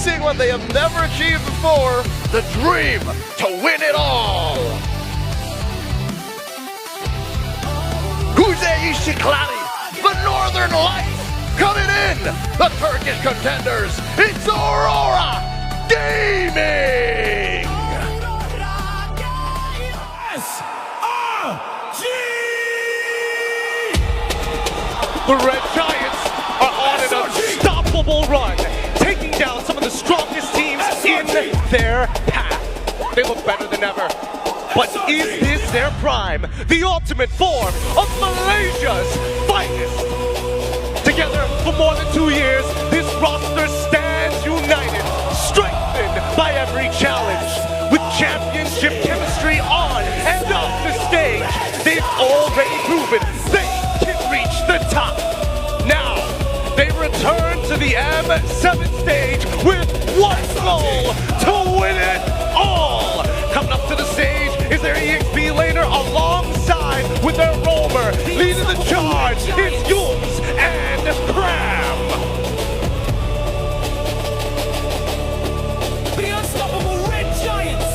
chasing what they have never achieved before, the dream to win it all. Kuzey Istiklali, the Northern Lights, coming in, the Turkish contenders, it's Aurora Gaming! SRG! The Red Giants are on an unstoppable run, taking down some of the strongest teams in their path. They look better than ever. But is this their prime? The ultimate form of Malaysia's finest. Together for more than 2 years, this roster stands united, strengthened by every challenge. With championship chemistry on and off the stage, they've already proven they can reach the top. Now, they return to the M7 stage with one goal, to win it all. Coming up to the stage is their EXP laner alongside with their roamer. Leading the charge is Yums and Cram. The unstoppable Red Giants!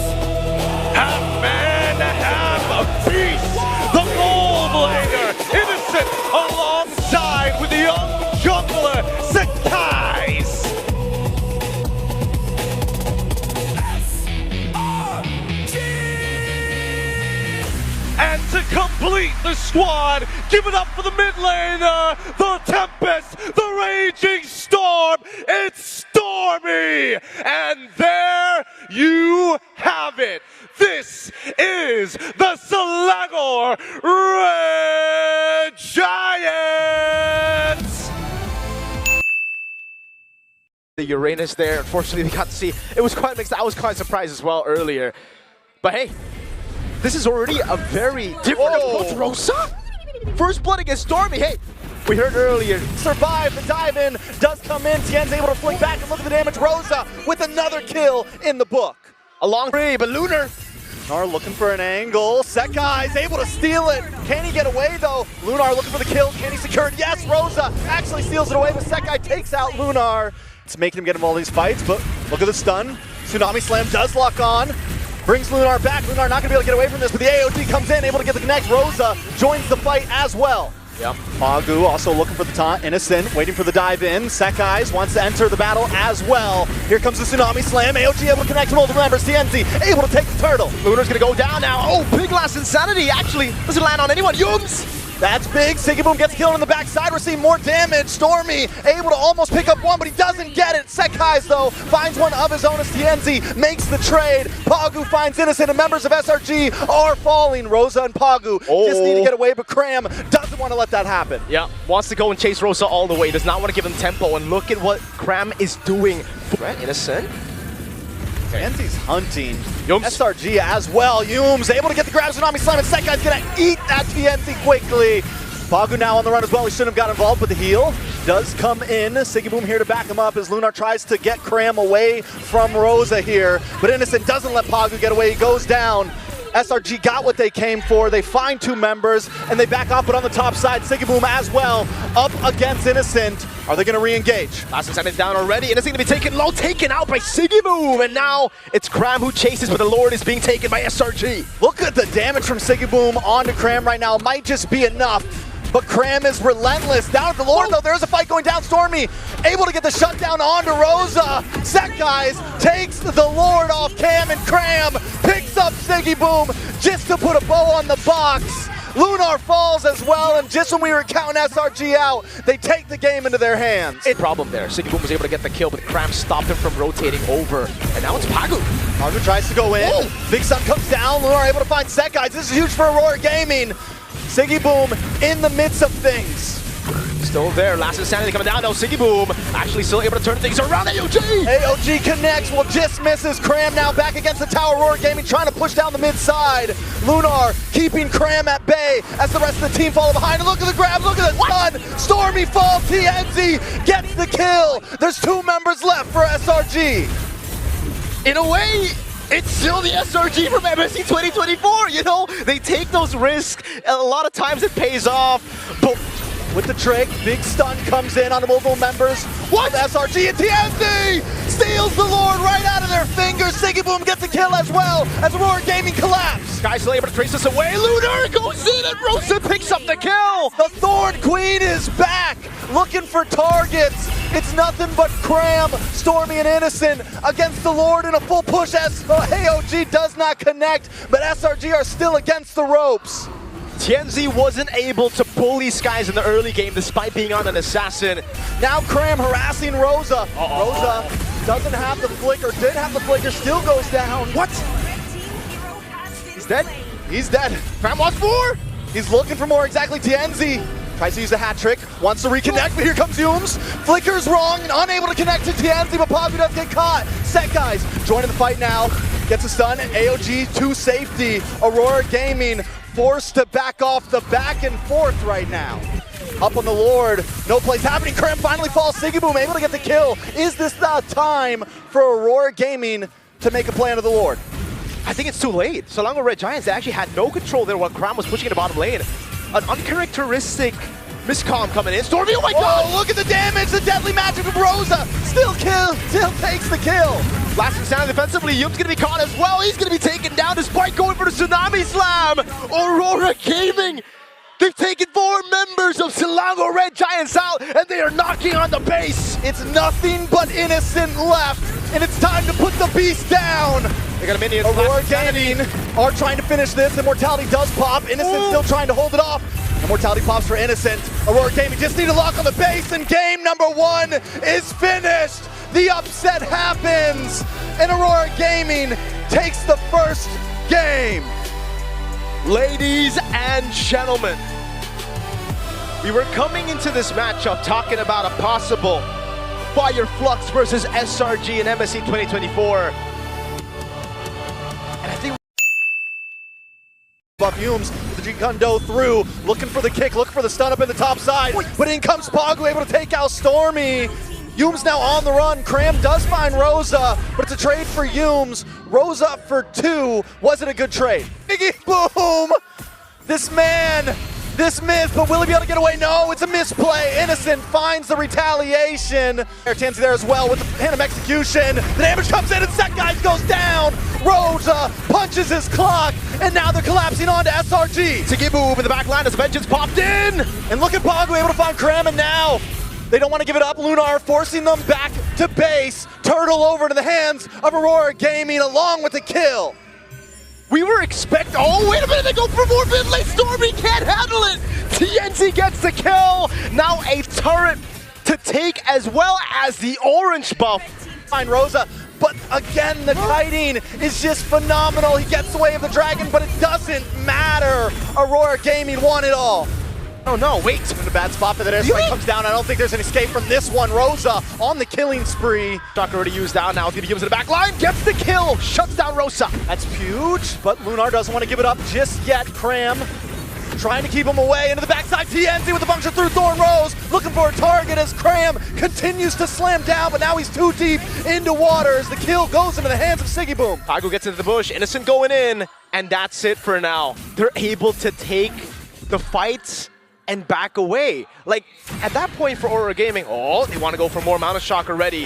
Half man, half beast. The gold laner, Innocent, alongside with the young jungler, Srg'S. And to complete the squad, give it up for the mid laner, the Tempest, the Raging Storm, it's Stormy! And there you have it. This is the Srg'S Red Giants! The Uranus there, unfortunately we got to see, it was quite mixed. I was quite surprised as well earlier. But hey, this is already a very different approach. Rosa? First blood against Stormy. Hey, we heard earlier, Survive, the dive in does come in. Tien's able to flick back and look at the damage. Rosa with another kill in the book. along three, but Lunar. Lunar looking for an angle. Srg'S able to steal it. Can he get away though? Lunar looking for the kill. Can he secure it? Yes, Rosa actually steals it away, but Srg'S takes out Lunar. It's making him get him all these fights, but look at the stun. Tsunami Slam does lock on. Brings Lunar back. Lunar not gonna be able to get away from this, but the AOD comes in, able to get the connect. Rosa joins the fight as well. Yep. Pagu also looking for the taunt. Innocent waiting for the dive in. Srg'S wants to enter the battle as well. Here comes the Tsunami Slam. AOG able to connect to multiple members. TNZ able to take the turtle. Lunar's gonna go down now. Oh, big last Insanity actually doesn't land on anyone. Yums! That's big. Siggyboom gets killed on the backside. We're seeing more damage. Stormy able to almost pick up one, but he doesn't get it. Srg'S though finds one of his own as TNZ makes the trade. Pagu finds Innocent and members of SRG are falling. Rosa and Pagu just need to get away, but Cram doesn't want to let that happen. Yeah, wants to go and chase Rosa all the way. Does not want to give him tempo, and look at what Cram is doing. Right, Innocent. TNZ's hunting. Yums. SRG as well. Yums able to get the grab. Tsunami Slam, and Srg'S gonna eat that TNZ quickly. Pagu now on the run as well. He shouldn't have got involved, but the heal does come in. Siggyboom here to back him up as Lunar tries to get Cram away from Rosa here, but Innocent doesn't let Pagu get away. He goes down. SRG got what they came for. They find two members and they back off, but on the top side, Siggyboom as well up against Innocent. Are they going to re-engage? Last Insanity down already. Innocent going to be taken low, taken out by Siggyboom, and now it's Cram who chases, but the Lord is being taken by SRG. Look at the damage from Siggyboom onto Cram right now. It might just be enough. But Cram is relentless. Down at the Lord, though, there's a fight going down. Stormy able to get the shutdown onto Rosa. Srg'S takes the Lord off Cam, and Cram picks up Siggyboom just to put a bow on the box. Lunar falls as well, and just when we were counting SRG out, they take the game into their hands. Problem there. Siggyboom was able to get the kill, but Cram stopped him from rotating over. And now it's Pagu. Pagu tries to go in. Oh. Big Sun comes down. Lunar able to find Srg'S. This is huge for Aurora Gaming. Siggyboom in the midst of things. Still there. Last Insanity coming down. No, Siggyboom actually still able to turn things around. AOG! AOG connects. Well, just misses. Cram now back against the tower. Aurora Gaming trying to push down the mid side. Lunar keeping Cram at bay as the rest of the team follow behind. And look at the grab. Look at the stun. Stormy falls. TNZ gets the kill. There's two members left for SRG. In a way, it's still the SRG from MSC 2024, you know? They take those risks, a lot of times it pays off, but with the trick. Big stun comes in on the multiple members. What? SRG and TNZ steals the Lord right out of their fingers. Siggyboom gets a kill as well as Aurora Gaming collapse. Guys still able to trace this away. Lunar goes in and Rosa picks up the kill. The Thorn Queen is back, looking for targets. It's nothing but Cram, Stormy, and Innocent against the Lord in a full push as AOG does not connect, but SRG are still against the ropes. TNZ wasn't able to bully Srg'S in the early game despite being on an assassin. Now Cram harassing Rosa. Rosa doesn't have the flicker, did have the flicker, still goes down. What? He's dead? He's dead. Cram wants more? He's looking for more, exactly. TNZ tries to use a hat trick, wants to reconnect, but here comes Humes. Flicker's wrong and unable to connect to TNZ, but Pagu does get caught. Srg'S joining the fight now, gets a stun. AOG to safety. Aurora Gaming forced to back off the back and forth right now. Up on the Lord, no plays happening. Cram finally falls. Siggyboom able to get the kill. Is this the time for Aurora Gaming to make a play under the Lord? I think it's too late. So long as Red Giants, they actually had no control there while Cram was pushing in the bottom lane. An uncharacteristic miscomm coming in. Stormy, oh my god! Look at the damage, the deadly magic of Rosa. Still takes the kill. Lasting sound defensively, Yum's gonna be caught as well. He's gonna be taken down despite going for the Tsunami Slam. Aurora Gaming, they've taken 4 members of Selangor Red Giants out and they are knocking on the base. It's nothing but Innocent left, and it's time to put the beast down. They got a minion. Aurora Gaming are trying to finish this. Immortality does pop. Innocent still trying to hold it off. Immortality pops for Innocent. Aurora Gaming just need a lock on the base, and game number 1 is finished. The upset happens, and Aurora Gaming takes the first game. Ladies and gentlemen, we were coming into this matchup talking about a possible Fire Flux versus SRG in MSC 2024. And I think Buff Humes with the G-Kondo through, looking for the kick, looking for the stun up in the top side, but in comes Pagu, able to take out Stormy. Humes now on the run. Cram does find Rosa, but it's a trade for Humes. Rosa for 2. Was it a good trade? Biggie boom! This man, this myth, but will he be able to get away? No, it's a misplay. Innocent finds the retaliation. TNZ there as well with the Phantom Execution. The damage comes in and Srg'S goes down. Rosa punches his clock, and now they're collapsing onto SRG. Siggyboom in the back line as Vengeance popped in. And look at Pagu able to find Cram, and now they don't want to give it up. Lunar forcing them back to base. Turtle over to the hands of Aurora Gaming along with the kill. We were expecting, oh wait a minute, they go for more mid lane. Stormy can't handle it. TNZ gets the kill. Now a turret to take as well as the orange buff. Find Rosa, but again, the kiting is just phenomenal. He gets away with the dragon, but it doesn't matter. Aurora Gaming won it all. Oh no, wait. In a bad spot, but the airstrike comes down. I don't think there's an escape from this one. Rosa on the killing spree. Shock already used down, now it's gonna be used in the back line. Gets the kill, shuts down Rosa. That's huge, but Lunar doesn't want to give it up just yet. Cram trying to keep him away into the backside. TNZ with the function through Thorn Rose, looking for a target as Cram continues to slam down, but now he's too deep into water as the kill goes into the hands of Siggyboom. Pagu gets into the bush, Innocent going in, and that's it for now. They're able to take the fights and back away. Like, at that point for Aurora Gaming, oh, they want to go for more amount of shock already.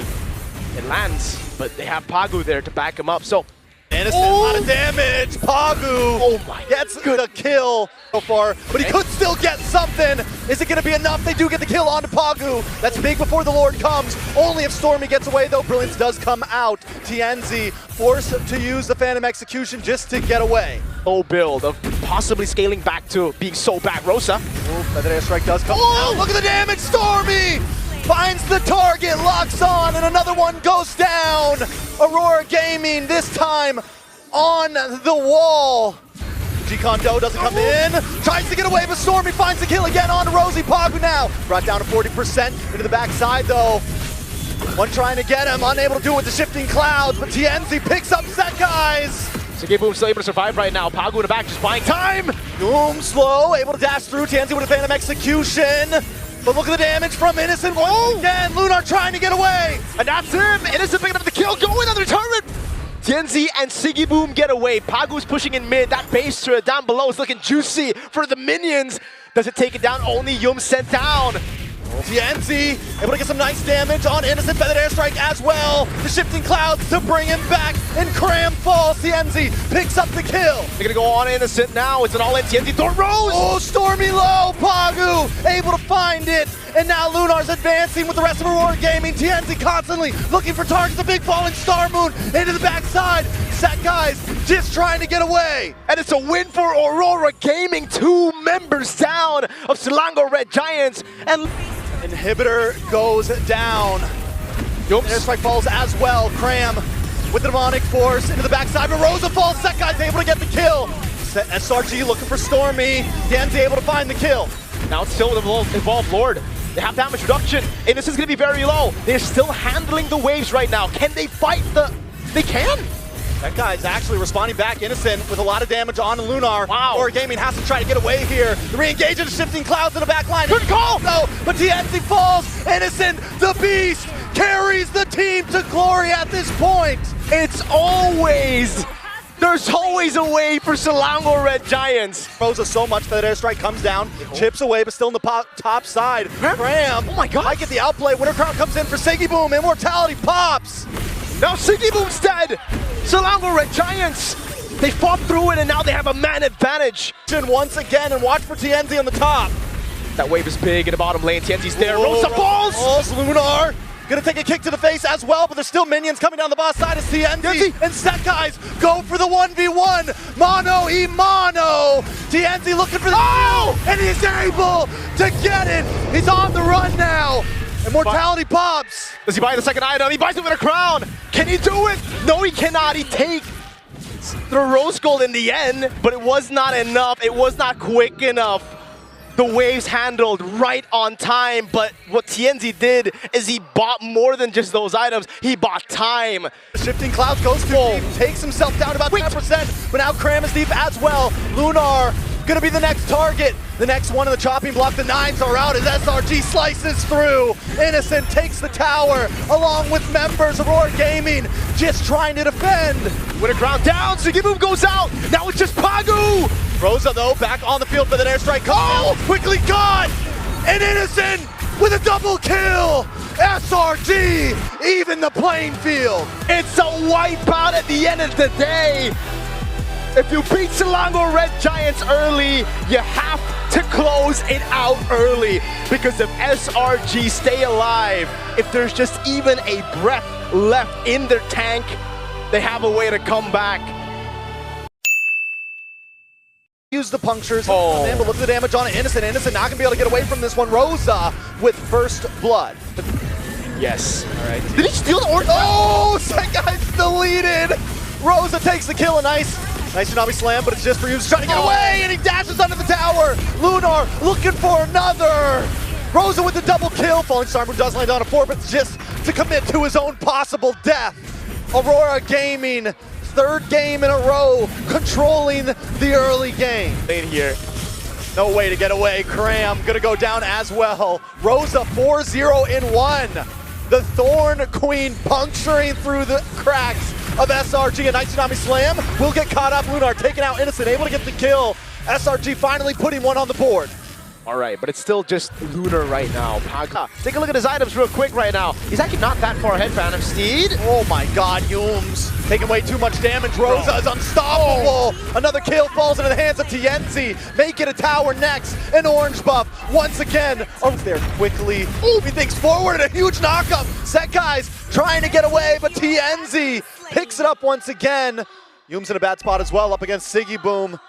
It lands, but they have Pagu there to back him up, so. Innocent, a lot of damage. Pagu gets the kill so far, but he could still get something. Is it going to be enough? They do get the kill onto Pagu. That's big before the Lord comes. Only if Stormy gets away, though. Brilliance does come out. TNZ forced to use the Phantom Execution just to get away. Low build of possibly scaling back to being so bad. Rosa. Another airstrike does come out. Look at the damage. Stormy finds the target, locks on, and another one goes down. Aurora Gaming this time on the wall. G-Kondo doesn't come in, tries to get away, but Stormy finds the kill again on Rosie. Pagu now brought down to 40% into the backside though. One trying to get him, unable to do it with the shifting clouds, but TNZ picks up Srg'S. Siggyboom still able to survive right now. Pagu in the back just buying time. Boom, slow, able to dash through. TNZ with a Phantom Execution. But look at the damage from Innocent once again. Lunar trying to get away. And that's him. Innocent picking up the kill, going under the turret. TNZ and Siggyboom get away. Pagu's pushing in mid. That base turret down below is looking juicy for the minions. Does it take it down? Only Yum sent down. TNZ able to get some nice damage on Innocent, feathered airstrike as well. The shifting clouds to bring him back, and Cram falls. TNZ picks up the kill. They're gonna go on Innocent now. It's an all-in TNZ. Thor Rose! Oh, Stormy low. Pagu able to find it. And now Lunar's advancing with the rest of Aurora Gaming. TNZ constantly looking for targets. A big falling Star Moon into the backside. Srg'S just trying to get away. And it's a win for Aurora Gaming. 2 members down of Selangor Red Giants. And Inhibitor goes down. Airstrike falls as well. Cram with the demonic force into the backside. But Rosa falls. Srg'S able to get the kill. Srg looking for Stormy. TNZ able to find the kill. now it's still with Evolved Lord. They have damage reduction. Innocent's gonna be very low. They're still handling the waves right now. Can they fight the... They can! That guy's actually responding back. Innocent with a lot of damage on Lunar. Wow. Aurora Gaming has to try to get away here. The re-engage into shifting clouds in the back line. Good call! No, but TNZ falls. Innocent, the beast, carries the team to glory at this point. It's always... There's always a way for Selangor Red Giants. Rosa so much that airstrike comes down, chips away, but still in the top side. Cram, oh my god, might get the outplay. Winter Crown comes in for Srg'S. Immortality pops. Now Srg'S dead. Selangor Red Giants. They fought through it and now they have a man advantage. Once again, and watch for TNZ on the top. That wave is big in the bottom lane. TNZ's there. Rosa falls. Lunar. Gonna take a kick to the face as well, but there's still minions coming down the boss side as TNZ and Srg'S go for the 1v1. Mono e mono. TNZ looking for the kill, and he's able to get it. He's on the run now. Immortality pops. Does he buy the second item? He buys it with a crown. Can he do it? No, he cannot. He takes the rose gold in the end, but it was not enough. It was not quick enough. The waves handled right on time, but what TNZ did is he bought more than just those items. He bought time. Shifting Clouds goes too deep, takes himself down to about 10%, but now Cram is deep as well. Lunar gonna be the next target. The next one in the chopping block, the 9s are out as Srg slices through. Innocent takes the tower along with members of Aurora Gaming, just trying to defend. With a ground down, Srg'S goes out. Now it's just Pagu. Rosa though, back on the field for the airstrike. Quickly caught! And Innocent with a double kill! Srg, even the playing field. It's a wipeout at the end of the day. If you beat Selangor Red Giants early, you have to close it out early. Because if Srg stay alive, if there's just even a breath left in their tank, they have a way to come back. Use the punctures, but look at the damage on it. Innocent not gonna be able to get away from this one. Rosa with first blood. Yes. All right. Did he steal the orb? Oh, Srg'S deleted. Rosa takes the kill, a nice Tsunami Slam, but it's just for you. He's trying to get away, and he dashes under the tower. Lunar looking for another. Rosa with the double kill. Falling Star Moon does land on a 4, but just to commit to his own possible death. Aurora Gaming, third game in a row, controlling the early game. In here. No way to get away. Cram gonna go down as well. Rosa 4-0 in 1. The Thorn Queen puncturing through the cracks of Srg. A nice Tsunami Slam will get caught up. Lunar taking out Innocent, able to get the kill. Srg finally putting one on the board. All right, but it's still just Lunar right now. Take a look at his items real quick right now. He's actually not that far ahead, Phantom Steed. Oh my god, Yums taking way too much damage. Rosa is unstoppable. Another kill falls into the hands of TNZ. Make it a tower next. An orange buff once again. Oh, there quickly. Ooh, he thinks forward and a huge knockup. Srg'S trying to get away, but TNZ picks it up once again. Yums in a bad spot as well, up against Srg'S.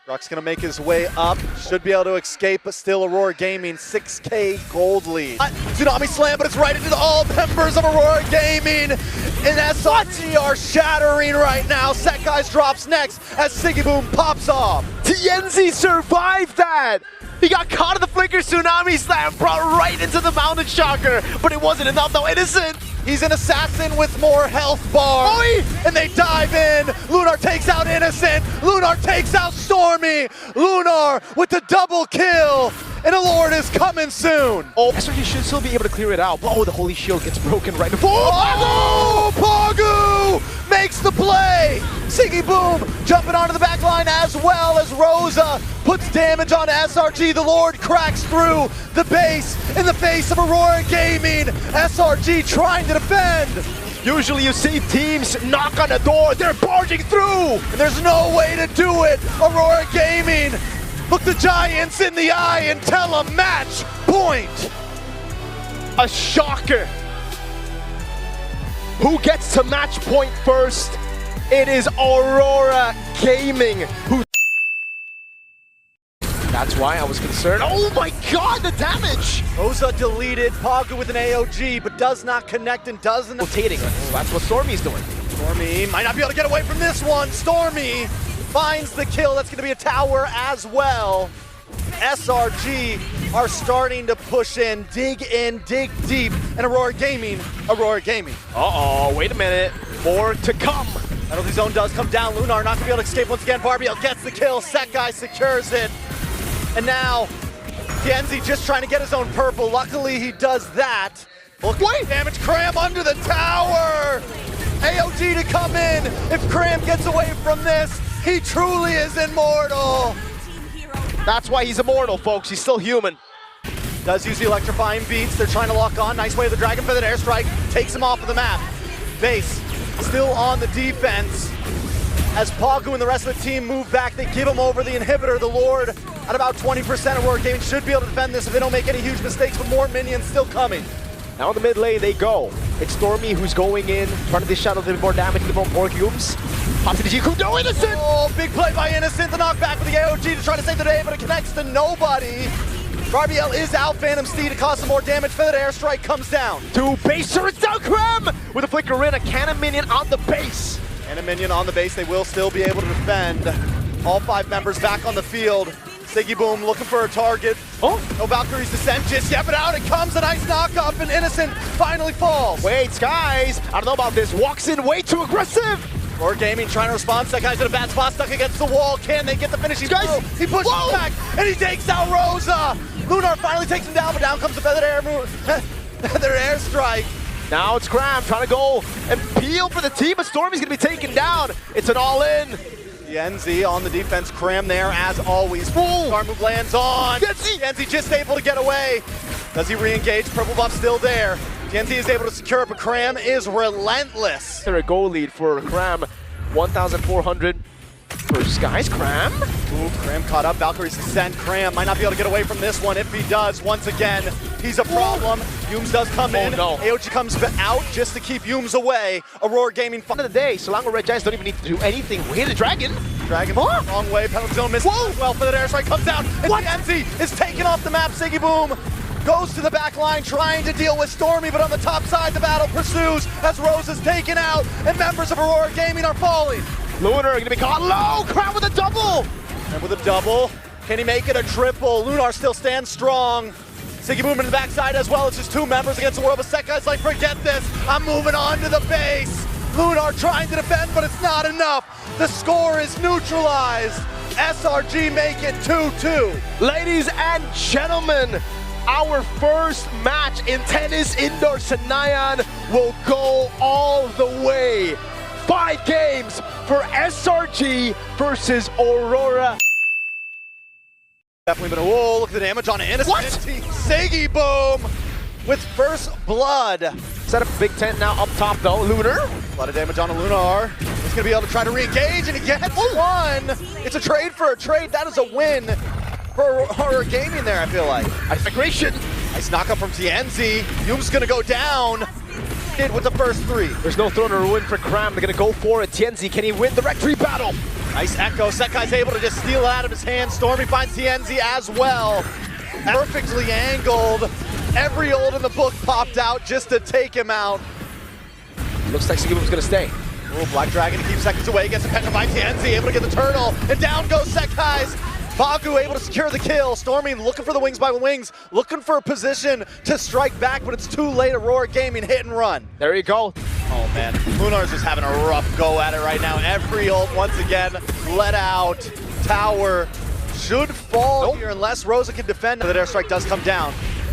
Rock's gonna make his way up, should be able to escape, but still Aurora Gaming, 6K gold lead. Tsunami Slam, but it's right into all members of Aurora Gaming, and Srg are shattering right now. Srg'S drops next as Srg'S pops off. TNZ survived that! He got caught in the Flicker Tsunami Slam, brought right into the Mountain Shocker, but it wasn't enough though. Innocent! He's an assassin with more health bar. And they dive in. Lunar takes out Innocent. Lunar takes out Stormy. Lunar with the double kill. And a Lord is coming soon. Oh, Srg should still be able to clear it out. Oh, the Holy Shield gets broken right before. Oh, Pagu makes the play! Srg'S jumping onto the back line as well as Rosa puts damage on SRG. The Lord cracks through the base in the face of Aurora Gaming. SRG trying to defend. Usually you see teams knock on the door, they're barging through! And there's no way to do it. Aurora Gaming, look the Giants in the eye and tell them match point. A shocker. Who gets to match point first? It is Aurora Gaming who... That's why I was concerned. Oh my god, the damage! Rosa deleted, Pagu with an AOG, but does not connect and doesn't... Rotating, that's what Stormy's doing. Stormy might not be able to get away from this one. Stormy finds the kill. That's going to be a tower as well. SRG are starting to push in, dig deep, and Aurora Gaming. Uh-oh, wait a minute. More to come. Penalty zone does come down. Lunar not going to be able to escape once again. Barbiel gets the kill. Srg'S secures it. And now, Tienzi just trying to get his own purple. Luckily, he does that. Look, wait! Damage, Cram under the tower! AOG to come in. If Cram gets away from this, he truly is immortal. That's why he's immortal, folks. He's still human. Does use the electrifying beats. They're trying to lock on. Nice way of the Dragon Feathered Airstrike. Takes him off of the map. Base still on the defense. As Pagu and the rest of the team move back, they give him over the inhibitor. The Lord at about 20%. Aurora Gaming should be able to defend this if they don't make any huge mistakes, but more minions still coming. Now in the mid lane they go. It's Stormy who's going in, trying to dish out a little bit more damage to the Morgiums. Pops to the G-Crew, no Innocent! Oh, big play by Innocent, the knockback with the AOG to try to save the day, but it connects to nobody. Barbiel is out, Phantom Steed to cause some more damage. Feathered Airstrike comes down. To base, it's down Cram! With a flicker in, a cannon minion on the base. And a minion on the base, they will still be able to defend. All 5 members back on the field. Srg'S looking for a target. Oh, no Valkyrie's descent just yet, but out it comes, a nice knock up, and Innocent finally falls. Wait, Skies, I don't know about this. Walks in way too aggressive. Aurora Gaming trying to respond. Srg'S in a bad spot, stuck against the wall. Can they get the finishing blow? He pushes back, and he takes out Rosa. Lunar finally takes him down, but down comes the Feathered Airstrike. Now it's Cram trying to go and peel for the team, but Stormy's gonna be taken down. It's an all-in. Tienzi on the defense, Cram there as always. Star move lands on. Tienzi just able to get away. Does he re-engage? Purple buff still there. Tienzi is able to secure it, but Cram is relentless. There a goal lead for Cram, 1,400 for Skies. Cram? Ooh, Cram caught up. Valkyrie's descent. Cram might not be able to get away from this one. If he does, once again, he's a problem. Yums does come in. No. AOG comes out just to keep Yums away. Aurora Gaming. End of the day, Solango Red Giants don't even need to do anything. We hit a dragon. Dragon wrong way. Penalty zone misses. Well, Feathered Airstrike comes out. And Tienzi is taken off the map. Srg'S goes to the back line trying to deal with Stormy, but on the top side, the battle pursues as Rose is taken out and members of Aurora Gaming are falling. Lunar gonna be caught low. Cram with a double. And with a double, can he make it a triple? Lunar still stands strong. Srg'S in the backside as well. It's just 2 members against the world, but Srg'S like, forget this. I'm moving on to the base. Lunar trying to defend, but it's not enough. The score is neutralized. SRG make it 2-2. Ladies and gentlemen, our first match in Tennis Indoor Sanayan will go all the way. 5 games for SRG versus Aurora. Definitely been a whoa, look at the damage on Innocent. What? Srg'S with first blood. Set up a big tent now up top though. Lunar. A lot of damage on a Lunar. He's gonna be able to try to re-engage and he gets one. It's a trade for a trade. That is a win for Aurora Gaming there, I feel like. Migration. Nice knockup from Tienzi. Yum's gonna go down. With the first 3. There's no throne or win for Cram. They're gonna go for it. Tienzi, can he win the Rectory battle? Nice echo. Srg'S able to just steal it out of his hand. Stormy finds Tienzi as well. Perfectly angled. Every ult in the book popped out just to take him out. Looks like Srg'S gonna stay. Oh, Black Dragon to keep seconds away. Gets a petrified Tienzi. Able to get the turtle. And down goes Srg'S. Pagu able to secure the kill. Stormy looking for the wings by wings, looking for a position to strike back, but it's too late. Aurora Gaming hit and run. There you go. Oh man, Lunar's just having a rough go at it right now. Every ult once again let out. Tower should fall here unless Rosa can defend. The airstrike does come down.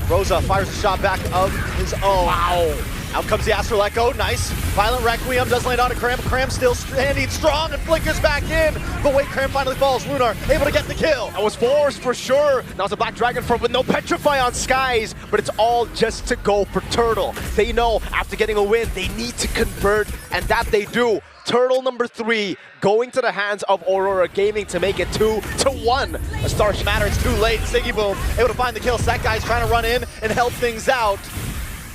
Rosa fires a shot back of his own. Wow. Out comes the Astral Echo, nice. Violent Requiem does land on a Cram. Cram still standing strong and flickers back in. But wait, Cram finally falls. Lunar able to get the kill. That was forced for sure. Now it's a Black Dragon form with no Petrify on Skies, but it's all just to go for Turtle. They know after getting a win, they need to convert, and that they do. Turtle number 3 going to the hands of Aurora Gaming to make it 2-1. A star matter, it's too late. Siggy Boom able to find the kill. Srg'S trying to run in and help things out.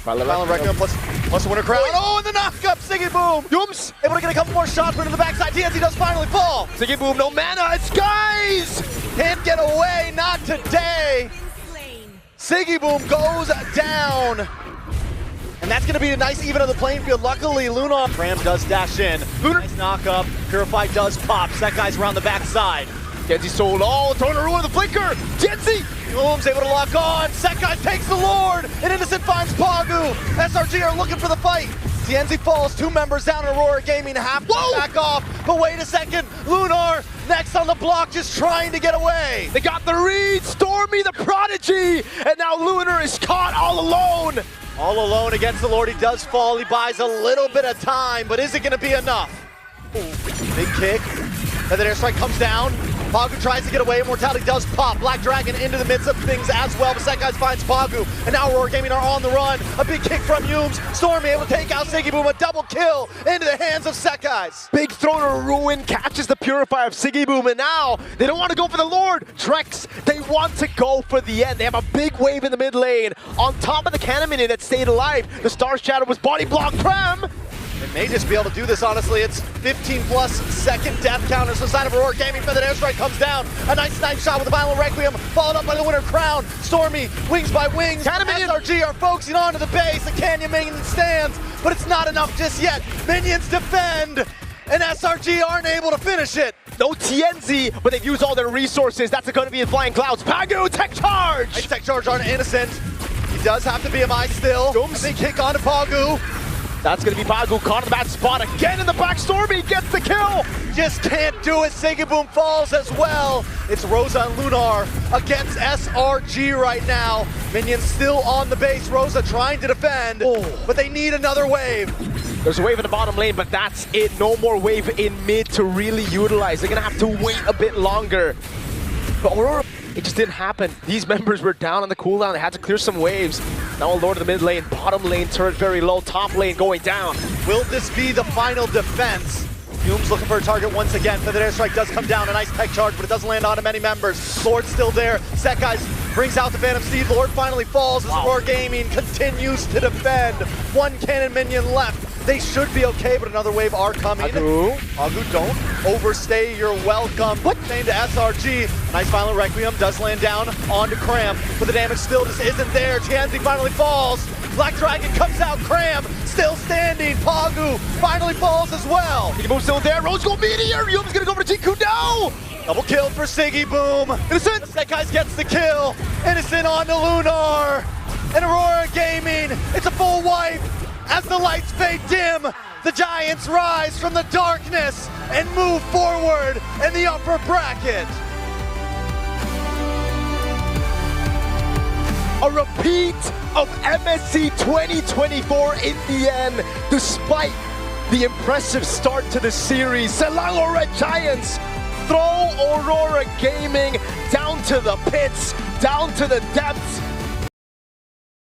Violent Requiem plus the winner crown. Oh, and the knock up, Siggy Boom! Yums able to get a couple more shots, but to the backside. TNT does finally fall. Siggy Boom, no mana, it's Skies! Can't get away, not today. Siggy Boom goes down. And that's going to be a nice even of the playing field. Luckily, Lunar. Cram does dash in. Nice knock up. Purify does pop. Srg'S around the backside. Genzi sold all. Tornaroo with the flicker. Genzi! Yoom's able to lock on. Srg'S takes the Lord. And Innocent finds Pagu. SRG are looking for the fight. Tienzi falls. 2 members down. Aurora Gaming have to back off. But wait a second. Lunar next on the block, just trying to get away. They got the read. Stormy the Prodigy. And now Lunar is caught all alone. All alone against the Lord. He does fall. He buys a little bit of time, but is it going to be enough? Big kick. And then airstrike comes down. Pagu tries to get away. Immortality does pop. Black Dragon into the midst of things as well. But Srg'S finds Pagu. And now Aurora Gaming are on the run. A big kick from Yums. Stormy able to take out Siggy Boom. A double kill into the hands of Srg'S. Big throw to Ruin catches the Purifier of Siggy Boom. And now they don't want to go for the Lord. Trex, they want to go for the end. They have a big wave in the mid lane. On top of the cannon minion that stayed alive. The Star Shadow was body block. Cram. They may just be able to do this, honestly. It's 15+ second death counter. So side of Aurora Gaming, Feathered Airstrike comes down. A nice snipe shot with a Violent Requiem, followed up by the Winter Crown. Stormy, wings by wings. Cannon Minion. SRG are focusing onto the base. The Canyon Minion stands, but it's not enough just yet. Minions defend, and SRG aren't able to finish it. No TNZ, but they've used all their resources. That's going to be in Flying Clouds. Pagu, tech charge! Nice tech charge on Innocent. He does have to BMI still. Big kick onto Pagu. That's going to be Pagu caught in the bad spot again in the back. Stormy gets the kill. Just can't do it. Siggy Boom falls as well. It's Rosa and Lunar against SRG right now. Minions still on the base. Rosa trying to defend, but they need another wave. There's a wave in the bottom lane, but that's it. No more wave in mid to really utilize. They're going to have to wait a bit longer. But Aurora, it just didn't happen. These members were down on the cooldown. They had to clear some waves. Now a Lord of the mid lane, bottom lane, turret very low, top lane going down. Will this be the final defense? Hume's looking for a target once again. Feathered Airstrike does come down. A nice tech charge, but it doesn't land on many members. Lord's still there. Srg'S brings out the Phantom Steed. Lord finally falls as Aurora Gaming continues to defend. 1 cannon minion left. They should be okay, but another wave are coming. Pagu, don't overstay your welcome. Name to SRG. Nice Violent Requiem does land down onto Cram, but the damage still just isn't there. Tianzi finally falls. Black Dragon comes out. Cram still standing. Pagu finally falls as well. Siggy Boom still there. Rose Gold Meteor. Yum's gonna go for the Tiku now. Double kill for Siggy Boom. Innocent. Srg'S gets the kill. Innocent on to Lunar. And Aurora Gaming. It's a full wipe. As the lights fade dim, the Giants rise from the darkness and move forward in the upper bracket. A repeat of MSC 2024 in the end, despite the impressive start to the series. Selangor Red Giants throw Aurora Gaming down to the pits, down to the depths.